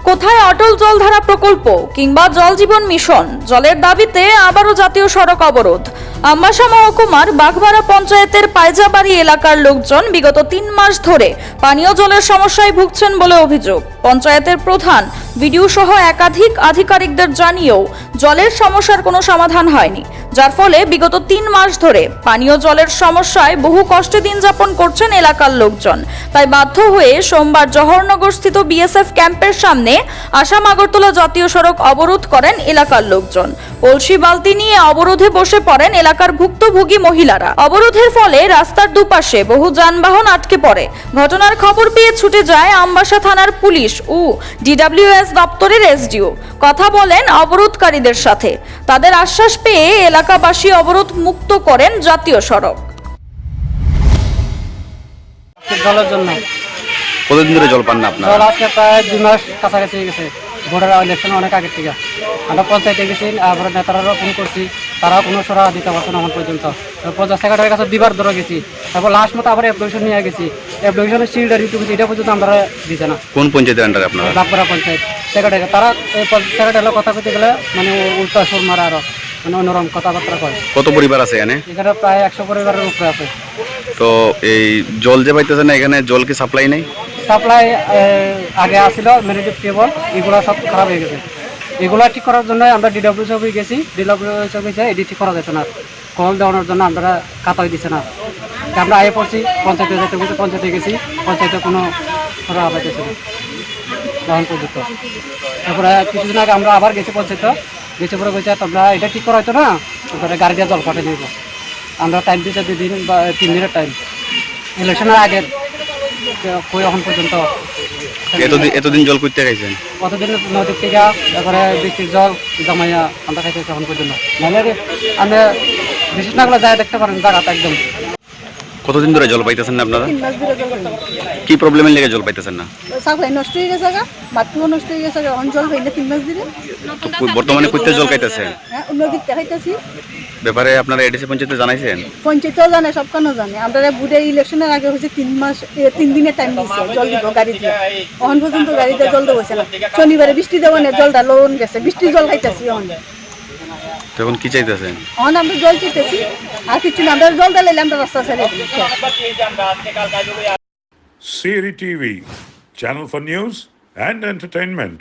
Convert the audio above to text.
কোথায় অটল জলধারা প্রকল্প কিংবা জল জীবন মিশন? জলের দাবিতে আবারও জাতীয় সড়ক অবরোধ। আমবাসা মহকুমার বাঘমারা পঞ্চায়েতের পায়জাবাড়ি এলাকার লোকজন বিগত 3 মাস ধরে পানীয় জলের সমস্যায় ভুগছেন বলে অভিযোগ। পঞ্চায়েতের প্রধান, বিডিও সহ একাধিক আধিকারিকদের জানিয়েও জলের সমস্যার কোনো সমাধান হয়নি, যার ফলে বিগত 3 মাস ধরে পানীয় জলের সমস্যায় বহু কষ্টে দিন যাপন করছেন এলাকার লোকজন। তাই বাধ্য হয়ে সোমবার জওহরনগরস্থিত বিএসএফ ক্যাম্পের সামনে আসাম আগরতলা জাতীয় সড়ক অবরোধ করেন এলাকার লোকজন। কলসি বালতি নিয়ে অবরোধে বসে পড়েন এলাকার ভুক্তভোগী মহিলারা। অবরোধের ফলে রাস্তার দুপাশে বহু যানবাহন আটকে পড়ে। ঘটনার খবর পেয়ে ছুটে যায় আমবাসা থানার পুলিশ ও ডিডব্লিউএস দপ্তরের এসডিও। কথা বলেন অবরোধকারীদের সাথে। তাদের আশ্বাস পেয়ে এলাকাবাসী অবরোধ মুক্ত করেন জাতীয় সড়ক। জলের জন্য কতদিন ধরে জল পান না আপনারা? জল আজকে প্রায় 2 মাস কাছাকাছি হয়ে গেছে। ভোটের ইলেকশন অনেক আগের থেকে আমরা পঞ্চায়েতে গেছি, আমরা নেতারাও ফোন করছি, তারাও কোনো সরা দিতে পারছে না এখন পর্যন্ত। পঞ্চায়েত সেক্রেটারির কাছে দিবার ধরে গেছি, তারপর লাস্ট মতো আবার অ্যাপ্লিকেশন নিয়ে গেছি। অ্যাপ্লিকেশনের সিলটা রিটু গেছি, এটা পর্যন্ত আমরা দিছে না। কোন পঞ্চায়েতের আন্ডারে আপনারা? বাঘমারা পঞ্চায়েত সেক্রেটারি। তারা সেক্রেটারির কথা কইতে গেলে মানে উল্টা সুর মারা আরো মানে অন্যরকম কথাবার্তা কয়। কত পরিবার আছে এখানে? এখানে প্রায় 100 পরিবারের উপরে আছে। তো এই জল যে পাইতেছে না, এখানে জল কি সাপ্লাই নেই? সাপ্লাই আগে আসছিল ম্যানেজিভ কেবল, এগুলো সব খারাপ হয়ে গেছে। এগুলো ঠিক করার জন্য আমরা ডিডব্লিউএস অফিসে গেছি, ডিডব্লিউএস অফিসে এটি ঠিক করা যাচ্ছে না, কল দেওয়ানোর জন্য আমরা খাতাই দিচ্ছে না। আমরা আগে পড়ছি পঞ্চায়েতে যেতে বলতে, পঞ্চায়েতে গেছি, পঞ্চায়েতে কোনো সরা পাইতেছে না এখন পর্যন্ত। তারপরে কিছুদিন আগে আমরা আবার গেছি পঞ্চায়েতে, গেছে পরে গেছে তোমরা এটা ঠিক করা হতো না, তারপরে গাড়ি দিয়ে জল পাঠিয়ে দিব। আমরা টাইম দিচ্ছি 2 দিন বা 3 দিনের টাইম, ইলেকশনের আগের কই এখন পর্যন্ত। এতদিন জল করতে খাইছেন? কতদিন নদীর থেকে, তারপরে বৃষ্টির জল জমাইয়া আমরা খাইতেছি এখন পর্যন্ত। মানে আমরা বিশেষ না করে যায় দেখতে পারেন জায়গাটা একদম। কতদিন ধরে জল পাইতেছেন না আপনারা? 3 মাস ধরে জল পাই। কি প্রবলেমের লেগে জল পাইতেছেন না? সাপ্লাই নষ্ট হয়ে গেছে, বাথরুমও নষ্ট হয়ে গেছে, অন জল পাই না 3 মাস ধরে। তো বর্তমানে কইতে জল খাইতেছেন? হ্যাঁ, নদীর খাইতেছি। ব্যাপারে আপনারা এডিসি পঞ্চায়েতে জানাইছেন? পঞ্চায়েতেও জানে, সব কেন জানে। আমরা বুধের ইলেকশনের আগে হচ্ছে 3 দিনের টাইম দিচ্ছে জল দিব গাড়ি দিয়ে, এখন পর্যন্ত গাড়িতে জল দেওয়া হয়েছে না। শনিবারে বৃষ্টি দেবো না, জলটা লোন গেছে, বৃষ্টির জল খাইতেছি এখন। তখন কি চাইতেছেন? এখন আমরা জল চাইতেছি, আর কিছু না। আমরা জল দিলে আমরা রাস্তা ছেড়ে দিই। Siri TV, channel for news and entertainment.